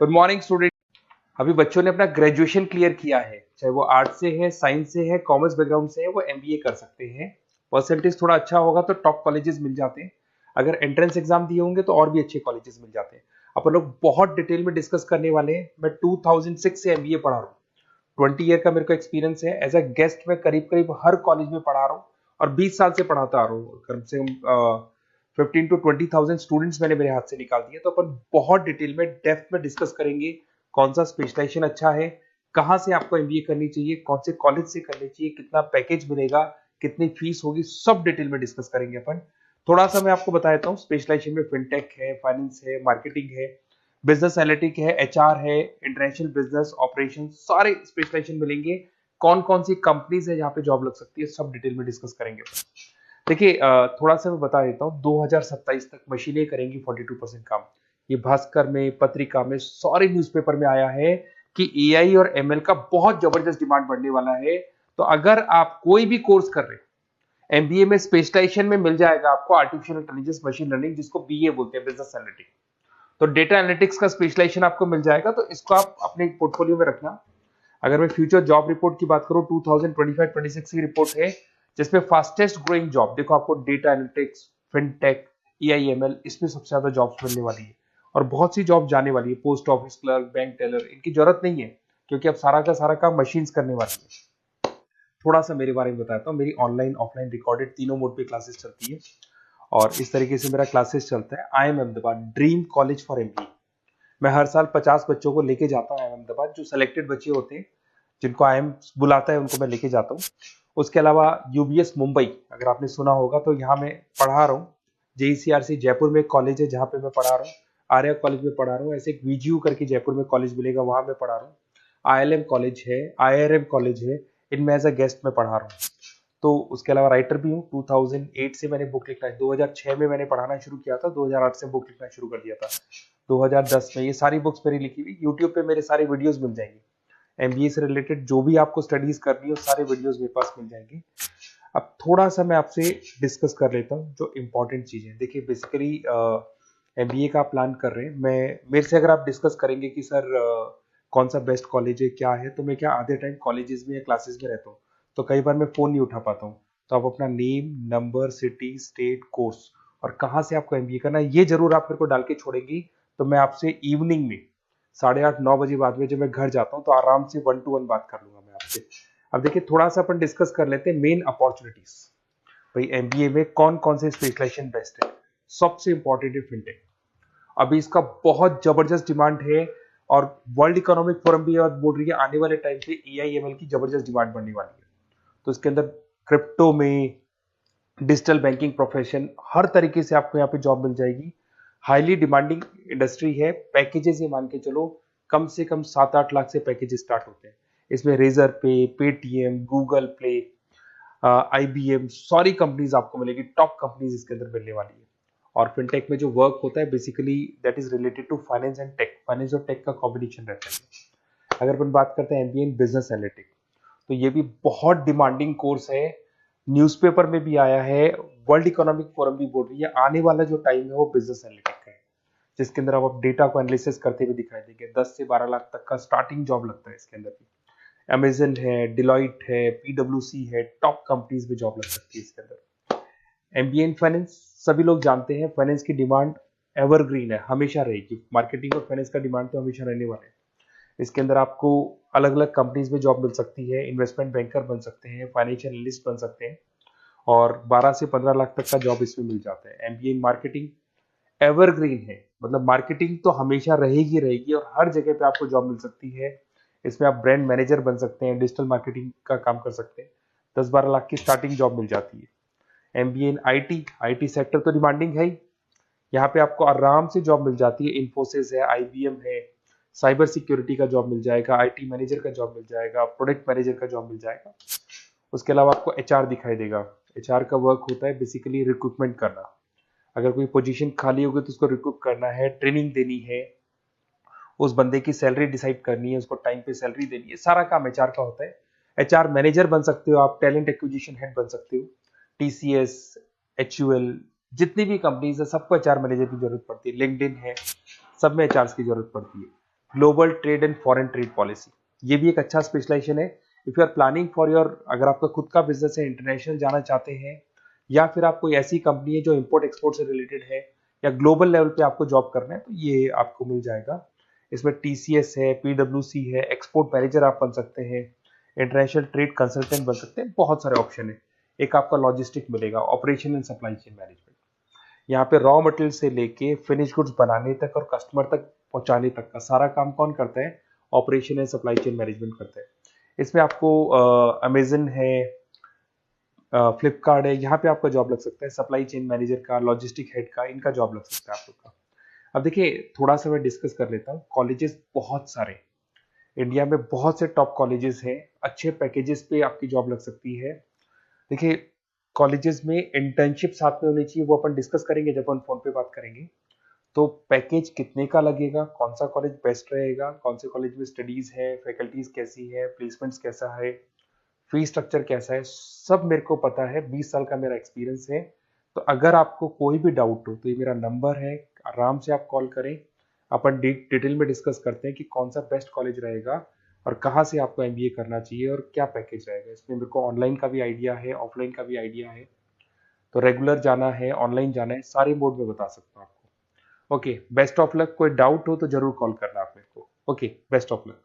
Good morning student. अभी बच्चों ने अपना ग्रेजुएशन क्लियर किया है, चाहे वो आर्ट से है, साइंस से है, कॉमर्स बैकग्राउंड से है, वो एमबीए कर सकते हैं। परसेंटेज थोड़ा अच्छा होगा तो टॉप कॉलेजेस मिल जाते हैं। अगर एंट्रेंस एग्जाम दिए होंगे तो और भी अच्छे कॉलेजेस मिल जाते हैं। अपन लोग बहुत डिटेल में डिस्कस करने वाले हैं। मैं 2006 से एमबीए पढ़ा रहा हूँ। 20 ईयर का मेरे को एक्सपीरियंस है। एज अ गेस्ट मैं करीब करीब हर कॉलेज में पढ़ा रहा हूँ और 20 साल से पढ़ाता आ रहा हूँ। कम से कम 15 to 20 thousand स्टूडेंट्स मैंने मेरे हाथ से निकाल दिए। तो अपन बहुत डिटेल में डेप्थ में डिस्कस करेंगे कौन सा स्पेशलाइजेशन अच्छा है, कहाँ से आपको एमबीए करनी चाहिए, कौन से कॉलेज से करनी चाहिए, कितना पैकेज मिलेगा, कितनी फीस होगी, सब डिटेल में डिस्कस करेंगे अपन। थोड़ा सा मैं आपको बता देता हूँ। स्पेशलाइजेशन में फिनटेक है, फाइनेंस है, मार्केटिंग है, बिजनेस एनालिटिक है, एचआर है, इंटरनेशनल बिजनेस ऑपरेशन, सारे स्पेशलाइजेशन मिलेंगे। कौन कौन सी कंपनीज है जहाँ पे जॉब लग सकती है, सब डिटेल में डिस्कस करेंगे। देखिए, थोड़ा सा मैं बता देता हूँ। 2027 तक मशीनें करेंगी 42% काम। ये भास्कर में, पत्रिका में, सारे न्यूज़पेपर में आया है कि एआई और एमएल का बहुत जबरदस्त डिमांड बढ़ने वाला है। तो अगर आप कोई भी कोर्स कर रहे हैं, एमबीए में स्पेशलाइजेशन में मिल जाएगा आपको आर्टिफिशियल इंटेलिजेंस, मशीन लर्निंग, जिसको बीए बोलते हैं, बिजनेस एनालिटिक्स। तो डेटा एनालिटिक्स का स्पेशलाइजेशन आपको मिल जाएगा, तो इसको आप अपने पोर्टफोलियो में रखना। अगर मैं फ्यूचर जॉब रिपोर्ट की बात करूं, 2025-26 की रिपोर्ट है, जिसमें फास्टेस्ट ग्रोइंग जॉब देखो आपको डेटा एनालिटिक्स, फिनटेक, ईआईएमएल, इसमें सबसे ज्यादा जॉब्स मिलने वाली है। और बहुत सी जॉब जाने वाली है। Post office clerk, bank teller, इनकी जरूरत नहीं है, क्योंकि अब सारा का सारा काम मशीन्स करने वाली है। थोड़ा सा मेरे बारे में बताता हूँ। मेरी ऑनलाइन ऑफलाइन रिकॉर्डेड तीनों मोड पे क्लासेस चलती है। और इस तरीके से मेरा क्लासेस चलता है। I am Ahmedabad dream college for MBA. मैं हर साल 50 बच्चों को लेके जाता हूँ अहमदाबाद। जो सिलेक्टेड बच्चे होते हैं, जिनको आईएम बुलाता है, उनको मैं लेके जाता हूँ। उसके अलावा यूबीएस मुंबई, अगर आपने सुना होगा, तो यहाँ मैं पढ़ा रहा हूँ। जेईसीआरसी जयपुर में एक कॉलेज है जहाँ पे मैं पढ़ा रहा हूँ। आर्या कॉलेज में पढ़ा रहा हूँ। ऐसे एक वीजीयू करके जयपुर में कॉलेज मिलेगा, वहां मैं पढ़ा रहा हूँ। आईएलएम कॉलेज है, आईआरएम कॉलेज है, इनमें एज अ गेस्ट में पढ़ा रहा हूँ। तो उसके अलावा राइटर भी हूँ। 2008 से मैंने बुक लिखना है। 2006 में मैंने पढ़ाना शुरू किया था, 2008 से बुक लिखना शुरू कर दिया था। 2010 में ये सारी बुक्स मेरी लिखी हुई यूट्यूब पे मेरे सारे वीडियोस मिल जाएंगे। एमबीए से रिलेटेड जो भी आपको स्टडीज करनी हो, सारे वीडियोस मेरे पास मिल जाएंगे। अब थोड़ा सा मैं आपसे डिस्कस कर लेता हूँ जो इंपॉर्टेंट चीजें। देखिए, बेसिकली एमबीए का प्लान कर रहे हैं, मैं मेरे से अगर आप डिस्कस करेंगे कि सर कौन सा बेस्ट कॉलेज है, क्या है, तो मैं क्या आधे टाइम कॉलेजेस में या क्लासेस में रहता हूँ, तो कई बार मैं फोन नहीं उठा पाता हूँ। तो आप अपना name, number, city, state, course और कहाँ से आपको एमबीए करना है, ये जरूर आप मेरे को डाल के छोड़ेंगी। तो मैं आपसे इवनिंग में 8:30-9 बजे बाद में जब मैं घर जाता हूँ, तो आराम से 1-to-1 बात कर लूंगा मैं आपसे। अब देखिए, थोड़ा सा अपन डिस्कस कर लेते हैं मेन अपॉर्चुनिटीज। भाई, एमबीए में कौन कौन से स्पेशलाइजेशन बेस्ट है। सबसे इंपॉर्टेंट है फिनटेक। अभी इसका बहुत जबरदस्त डिमांड है। और वर्ल्ड इकोनॉमिक फोरम भी ये बात बोल रही है, आने वाले टाइम पे एआईएमएल की जबरदस्त डिमांड बढ़ने वाली है। तो इसके अंदर क्रिप्टो में, डिजिटल बैंकिंग प्रोफेशन, हर तरीके से आपको यहाँ पे जॉब मिल जाएगी। हाईली डिमांडिंग इंडस्ट्री है। पैकेजेस ये मान के चलो, कम से कम 7-8 लाख से पैकेज स्टार्ट होते हैं। इसमें रेजर पे, पेटीएम, गूगल प्ले, आईबीएम, सारी कंपनीज आपको मिलेगी। टॉप कंपनीज इसके अंदर मिलने वाली है। और फिनटेक में जो वर्क होता है, basically that is related to finance and tech. Finance और टेक का कॉम्बिनेशन रहता है। अगर अपन बात करते हैं एमबीए इन बिजनेस एनालिटिक्स, तो ये भी बहुत डिमांडिंग कोर्स है। न्यूज़पेपर में भी आया है, वर्ल्ड इकोनॉमिक फोरम भी बोल रही है आने वाला जो टाइम है वो बिजनेस एनालिटिक्स का है, जिसके अंदर आप डेटा को एनालिसिस करते हुए दिखाई देंगे। 10 से 12 लाख तक का स्टार्टिंग जॉब लगता है इसके अंदर भी। अमेजन है, डिलॉइट है, पीडब्ल्यूसी है, टॉप कंपनीज में जॉब लग सकती है इसके अंदर। एमबीए इन फाइनेंस, सभी लोग जानते हैं फाइनेंस की डिमांड एवरग्रीन है, हमेशा रहेगी। मार्केटिंग और फाइनेंस का डिमांड तो हमेशा रहने वाला है। इसके अंदर आपको अलग अलग कंपनीज में जॉब मिल सकती है। इन्वेस्टमेंट बैंकर बन सकते हैं, फाइनेंशियल एनालिस्ट बन सकते हैं, और 12 से 15 लाख तक का जॉब इसमें मिल जाता है। एमबीए इन मार्केटिंग एवरग्रीन है, मतलब मार्केटिंग तो हमेशा रहेगी रहेगी और हर जगह पे आपको जॉब मिल सकती है। इसमें आप ब्रांड मैनेजर बन सकते हैं, डिजिटल मार्केटिंग का काम कर सकते हैं। 10-12 लाख की स्टार्टिंग जॉब मिल जाती है। MBA in IT, IT sector तो डिमांडिंग है ही। यहाँ पे आपको आराम से जॉब मिल जाती है। इन्फोसिस है, आईबीएम है, साइबर सिक्योरिटी का जॉब मिल जाएगा, आईटी मैनेजर का जॉब मिल जाएगा, प्रोडक्ट मैनेजर का जॉब मिल जाएगा। उसके अलावा आपको एचआर दिखाई देगा। एचआर का वर्क होता है बेसिकली रिक्रूटमेंट करना। अगर कोई पोजीशन खाली होगी तो उसको रिक्रूट करना है, ट्रेनिंग देनी है, उस बंदे की सैलरी डिसाइड करनी है, उसको टाइम पे सैलरी देनी है, सारा काम एचआर का होता है। एचआर मैनेजर बन सकते हो आप, टैलेंट एक्विजिशन हेड बन सकते हो। टीसीएस, एचयूएल, जितनी भी कंपनीज है सबको एचआर मैनेजर की जरूरत पड़ती है। लिंक्डइन है, सब में एचआर की जरूरत पड़ती है। Global trade and foreign trade policy, ये भी एक अच्छा स्पेशलाइजेशन है। If you are planning for your, अगर आपका खुद का बिजनेस है, इंटरनेशनल जाना चाहते हैं, या फिर आप कोई ऐसी कंपनी है जो इंपोर्ट एक्सपोर्ट से रिलेटेड है, या ग्लोबल लेवल पे आपको जॉब करना है, तो ये आपको मिल जाएगा। इसमें टीसीएस है, पीडब्ल्यूसी है, एक्सपोर्ट मैनेजर आप बन सकते हैं, इंटरनेशनल ट्रेड कंसल्टेंट बन सकते हैं, बहुत सारे ऑप्शन है। एक आपका लॉजिस्टिक मिलेगा, operation and supply chain management, यहाँ पे रॉ मटेरियल से लेके फिनिश गुड्स बनाने तक और कस्टमर तक पहुंचाने तक का सारा काम कौन करता है? Operation and supply chain management करता है। इसमें आपको अमेजन है, फ्लिपकार्ट है, यहाँ पे आपका जॉब लग सकता है, सप्लाई चेन मैनेजर का, लॉजिस्टिक हेड का, इनका जॉब लग सकता है आप लोग का। अब देखिए थोड़ा सा मैं डिस्कस कर लेता हूँ। कॉलेजेस बहुत सारे इंडिया में, बहुत से टॉप कॉलेजेस हैं, अच्छे पैकेजेस पे आपकी जॉब लग सकती है। देखिए कॉलेजेस में इंटर्नशिप साथ में होनी चाहिए, वो अपन डिस्कस करेंगे जब अपन फोन पे बात करेंगे। तो पैकेज कितने का लगेगा, कौन सा कॉलेज बेस्ट रहेगा, कौन से कॉलेज में स्टडीज है, फैकल्टीज कैसी है, प्लेसमेंट्स कैसा है, फी स्ट्रक्चर कैसा है, सब मेरे को पता है, 20 साल का मेरा एक्सपीरियंस है। तो अगर आपको कोई भी डाउट हो तो ये मेरा नंबर है, आराम से आप कॉल करें, अपन डिटेल में डिस्कस करते हैं कि कौन सा बेस्ट कॉलेज रहेगा और कहाँ से आपको एमबीए करना चाहिए और क्या पैकेज रहेगा। इसमें मेरे को ऑनलाइन का भी आइडिया है, ऑफलाइन का भी आइडिया है, तो रेगुलर जाना है, ऑनलाइन जाना है, सारे मोड में बता सकता हूँ आपको। Okay, best of luck. कोई डाउट हो तो जरूर कॉल करना आप मेरे को। Okay, best of luck.